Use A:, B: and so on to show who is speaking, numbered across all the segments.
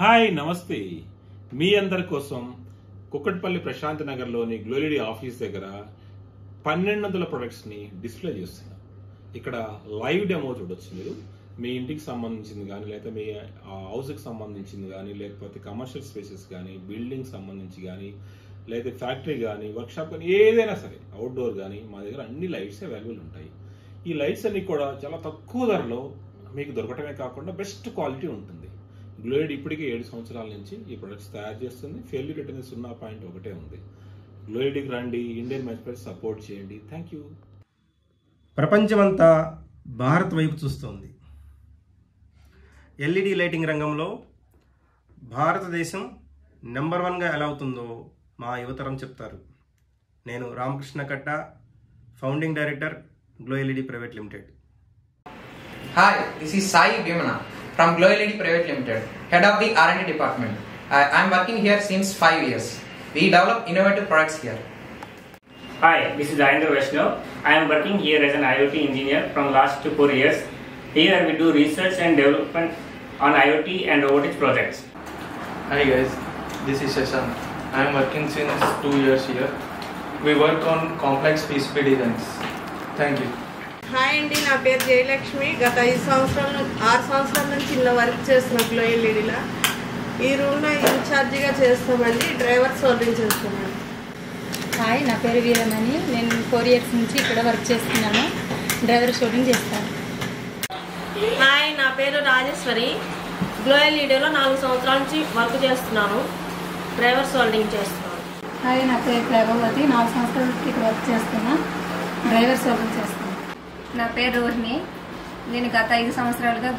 A: Hi నమస్తే మీ అందరి కోసం కుక్కట్పల్లి ప్రశాంత్ నగర్లోని గ్లోలిడీ ఆఫీస్ దగ్గర 1200 ప్రొడక్ట్స్ ని డిస్ప్లే చేస్తున్నాం. ఇక్కడ లైవ్ డెమో చూడొచ్చు. మీరు మీ ఇంటికి సంబంధించింది కానీ, లేకపోతే మీ హౌస్కి సంబంధించింది కానీ, లేకపోతే కమర్షియల్ స్పేసెస్ కానీ, బిల్డింగ్ సంబంధించి కానీ, లేకపోతే ఫ్యాక్టరీ కానీ, వర్క్షాప్ కానీ, ఏదైనా సరే అవుట్డోర్ కానీ మా దగ్గర అన్ని లైట్స్ అవైలబుల్ ఉంటాయి. ఈ లైట్స్ అన్ని కూడా చాలా తక్కువ ధరలో మీకు దొరకటమే కాకుండా బెస్ట్ క్వాలిటీ ఉంటుంది. గ్లోయిడ్ ఇప్పటికే 7 సంవత్సరాల నుంచి ఈ ప్రొడక్ట్స్ తయారు చేస్తుంది. ఫెయిల్యూర్ రేట్ అనేది 0.1 ఉంది. గ్లోయిడ్కి రండి, ఇండియన్ మ్యానుఫ్యాక్చరర్స్ సపోర్ట్ చేయండి. Thank you.
B: ప్రపంచమంతా భారత్ వైపు చూస్తోంది. ఎల్ఈడి లైటింగ్ రంగంలో భారతదేశం నెంబర్ 1గా ఎలా అవుతుందో మా యువతరం చెప్తారు. నేను రామకృష్ణ కట్ట, founding director glow LED private limited.
C: Hi, this is Sai Bhimana from Glow LED Private Limited, head of the R&D department. I am working here since 5 years. We develop innovative products here.
D: Hi, this is Ayendra Vaishnav. I am working here as an IoT engineer from last 4 years. Here we do research and development on IoT and robotics projects.
E: Hi guys, this is Shashank. I am working since 2 years here. We work on complex PCB designs. Thank you.
F: Hi అండి, నా పేరు జయలక్ష్మి. గత 6 సంవత్సరాల నుంచి ఇలా work చేస్తున్నాం glow ఎల్ఈడీలో. ఈ రూమ్లో ఇన్ఛార్జిగా చేస్తామండి, డ్రైవర్ సోల్డింగ్ చేస్తున్నాను.
G: హాయ్, నా పేరు వీరమణి. నేను 4 ఇయర్స్ నుంచి ఇక్కడ వర్క్ చేస్తున్నాను, డ్రైవర్ షోల్డింగ్ చేస్తాను.
H: హాయ్, నా పేరు రాజేశ్వరి. గ్లో ఎల్ఈడీలో 4 సంవత్సరాల నుంచి వర్క్ చేస్తున్నాను, డ్రైవర్ సోల్డింగ్ చేస్తున్నాను.
G: హాయ్, నా పేరు ప్రభావతి. 4 సంవత్సరాల నుంచి ఇక్కడ వర్క్ చేస్తున్నా, డ్రైవర్ షోల్డింగ్ చేస్తాను.
I: నా పేరు రోహిణి. నేను గత 5 సంవత్సరాలుగా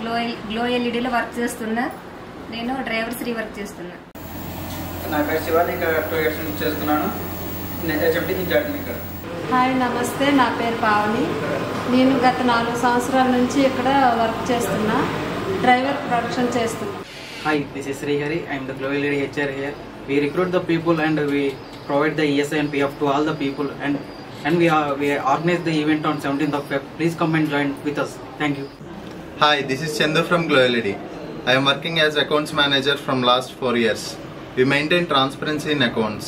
I: గ్లో ఎల్ఈడీలో వర్క్ చేస్తున్నా. నేను డ్రైవర్ శ్రీ వర్క్ చేస్తున్నా.
J: నా పేరు శివ. ఇక్కడ 2 ఇయర్స్ నుంచి చేస్తున్నాను. హెచ్ఎండి ఇన్ఛార్జ్ ఇక్కడ.
K: హాయ్ నమస్తే, నా పేరు పావని. నేను గత 4 సంవత్సరాల నుంచి ఇక్కడ వర్క్ చేస్తున్నా, డ్రైవర్ ప్రొడక్షన్ చేస్తున్నా.
J: Hi, this is Srihari. I'm the glow LED HR here. We recruit the people and we provide the ESI and PF to all the people and we organize the event on 17th of Feb. Please come and join with us. Thank you.
L: Hi, this is Chandu from Glow LED. I am working as accounts manager from last 4 years. We maintain transparency in accounts.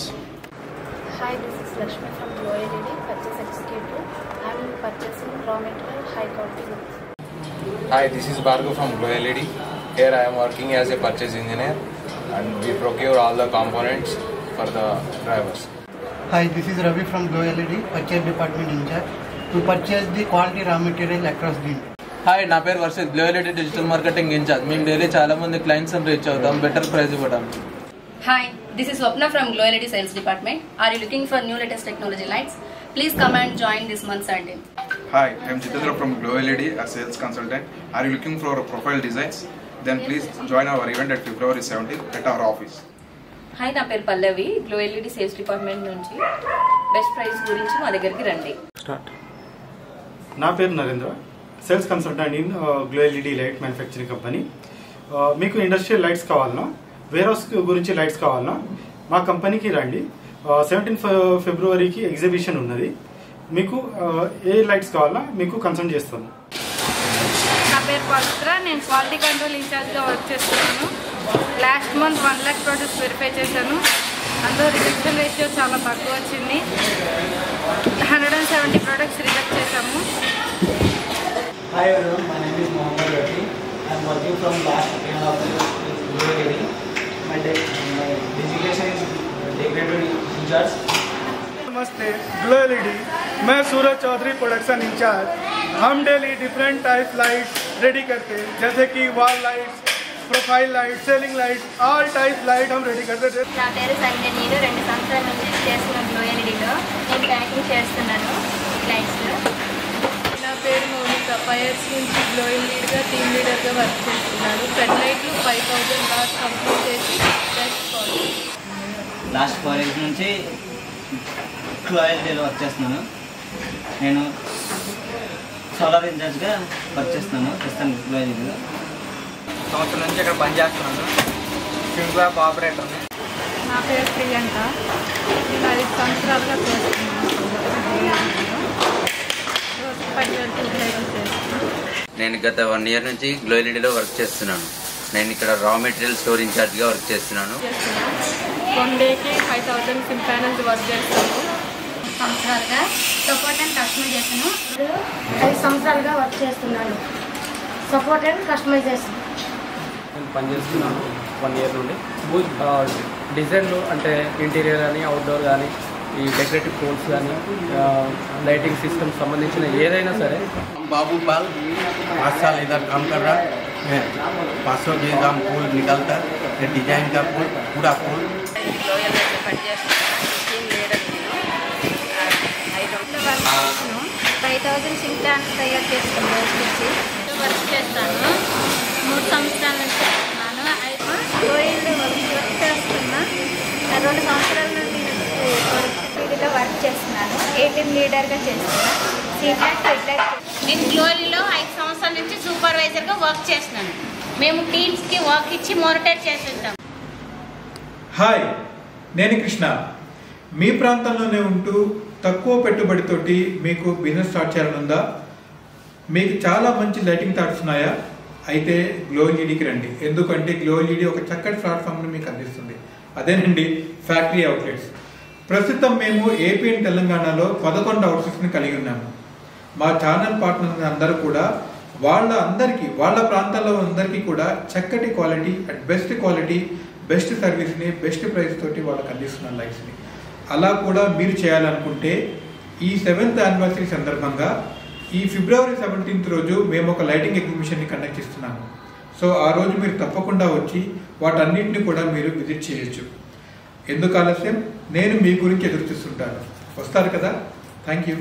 M: Hi, this is Lakshmi from Glow LED, purchase executive. I am purchasing raw material high quality goods.
N: Hi, this is Bhargav from Glow LED. Here I am working as a purchase engineer and we procure all the components for the drivers.
O: Hi, this is Ravi from Glow LED, purchase department in charge. We purchase the quality raw material across the India.
P: Hi, నా పేరు Varshith. Glo LED digital marketing incharge. మేము daily చాలా మంది clients reach అవుతాం, better price ఇవ్వడం.
I: Hi, this is Swapna from Glo LED sales department. Are you looking for new latest technology lights? Please come and join this month Sunday.
N: Hi, I am Jitendra from Glow LED as sales consultant. Are you looking for profile designs? Then please join our event at February 17th at our office.
I: Hi, నా పేరు పల్లవి. Glow LED sales department నుంచి. Best price గురించి మా దగ్గరికి రండి.
Q: Start. నా పేరు Narendra, sales consultant in glow LED light manufacturing company. మీకు ఇండస్ట్రియల్ లైట్స్ కావాలన్నా, వేర్ హౌస్ గురించి లైట్స్ కావాలన్నా మా కంపెనీకి రండి. 17 ఫిబ్రవరికి ఎగ్జిబిషన్ ఉన్నది. మీకు ఏ లైట్స్ కావాలన్నా మీకు కన్సల్ట్ చేస్తాను.
R: నా పేరు పవిత్ర. నేను క్వాలిటీ కంట్రోల్ ఇన్ఛార్జ్గా వర్క్ చేస్తున్నాను. Last month 1 lakh products verify చేశాను. అందులో రిజెక్షన్ రేషియో చాలా తక్కువ వచ్చింది. 170 ప్రోడక్ట్స్ రిజెక్ట్ చేశాము.
O: Hi everyone, my name is Mohammad Rafi. I am working from last 10 years with Glow LED. My designation is decorator in charge.
S: नमस्ते, glow LED. मैं सूरज Chaudhary, production in charge. हम daily different type light ready करते हैं, जैसे कि wall lights, profile light, selling light, all type light हम ready करते हैं.
I: నా పేరు సంజయ్. నేను 2 సంవత్సరాల నుంచి చేస్తున్నాను గ్లో ఎల్ఈడీలో. నేను ప్యాకింగ్ చేస్తున్నాను లైట్స్లో.
F: నా పేరు మౌనిక. 5 years నుంచి గ్లో ఎల్ఈడీగా టీమ్ లీడర్గా వర్క్ చేస్తున్నాను. ఫెడ్ లైట్లు 5000 లాస్ట్ కంప్లీట్ చేసి బెస్ట్ క్వాలిటీ.
J: లాస్ట్ 4 years నుంచి గ్లో ఎల్ఈడీలో వర్క్ చేస్తున్నాను. నేను సోలార్ ఇన్ఛార్జ్గా వర్క్ చేస్తున్నాను ప్రస్తుతానికి గ్లో ఎల్ఈడీలో. సంవత్సరం నుంచి ఇక్కడ పనిచేస్తున్నాను. ఫీల్డ్ ల్యాబ్ ఆపరేటర్ని.
R: నా పేరు ప్రియాంక. నేను 5 సంవత్సరాలుగా చేస్తున్నాను.
J: నేను గత 1 year నుంచి గ్లో ఎల్ఈడీలో వర్క్ చేస్తున్నాను.
T: నేను ఇక్కడ రా మెటీరియల్ స్టోర్ ఇన్ఛార్జ్గా వర్క్ చేస్తున్నాను.
R: వన్ డేకి 5000 సిమ్ ప్యానల్స్ వర్క్ చేస్తాను.
U: సంవత్సరాలుగా సపోర్ట్ అండ్ కస్టమైజేషన్ 5 సంవత్సరాలుగా వర్క్ చేస్తున్నాను. సపోర్ట్ అండ్ కస్టమైజేషన్
V: నేను పనిచేస్తున్నాను 1 ఇయర్ నుండి. డిజైన్లు అంటే ఇంటీరియర్ కానీ అవుట్డోర్ కానీ ఈ డెకరేటివ్ పోల్స్ కానీ लाइटिंग सिस्टम संबंधिंచిన ఏదైనా సరే
W: बाबू पाल 5 साल इधर काम कर रहा है. 500 ग्राम फूल निकलता है, डिजाइन का फूल पूरा फूल.
U: 5000 సిమ్ ప్యానల్స్ తయారు చేస్తున్నాను. వర్క్ చేస్తాను. 3 సంవత్సరాల నుంచి చేస్తున్నాను. వర్క్ చేస్తున్నా. 2 సంవత్సరాల నుండి వీటిలో వర్క్ చేస్తున్నాను. ఏటీఎం లీడర్గా చేస్తున్నాను.
X: నేను గ్లోలీలో 5 సంవత్సరాల నుంచి సూపర్వైజర్గా వర్క్ చేస్తున్నాను. మేము టీమ్స్కి వర్క్ ఇచ్చి మానిటర్ చేస్తుంటాం.
Y: హాయ్, నేను కృష్ణ. మీ ప్రాంతంలోనే ఉంటూ తక్కువ పెట్టుబడితోటి మీకు బిజినెస్ స్టార్ట్ చేయాలనుందా? మీకు చాలా మంచి లైటింగ్ థాట్స్ ఉన్నాయా? అయితే గ్లో ఎల్ఈడీకి రండి. ఎందుకంటే గ్లో ఎల్ఈడీ ఒక చక్కటి ప్లాట్ఫామ్ని మీకు అందిస్తుంది. అదేనండి ఫ్యాక్టరీ అవుట్లెట్స్. ప్రస్తుతం మేము ఏపీ అండ్ తెలంగాణలో 11 అవుట్లెట్స్ని కలిగి ఉన్నాము. మా ఛానల్ పార్ట్నర్స్ అందరూ కూడా వాళ్ళ ప్రాంతాల్లో అందరికీ కూడా చక్కటి quality at best quality, best సర్వీస్ని బెస్ట్ ప్రైస్ తోటి వాళ్ళకి అందిస్తున్నారు లైట్స్ని. అలా కూడా మీరు చేయాలనుకుంటే ఈ 7th యానివర్సరీ సందర్భంగా ఈ ఫిబ్రవరి 17th రోజు మేము ఒక లైటింగ్ ఎగ్జిబిషన్ని కండక్ట్ చేస్తున్నాము. సో ఆ రోజు మీరు తప్పకుండా వచ్చి వాటన్నిటిని కూడా మీరు విజిట్ చేయొచ్చు. ఎందుకు ఆలస్యం? నేను మీ గురించి ఎదురు చూస్తుంటాను. వస్తారు కదా? Thank you.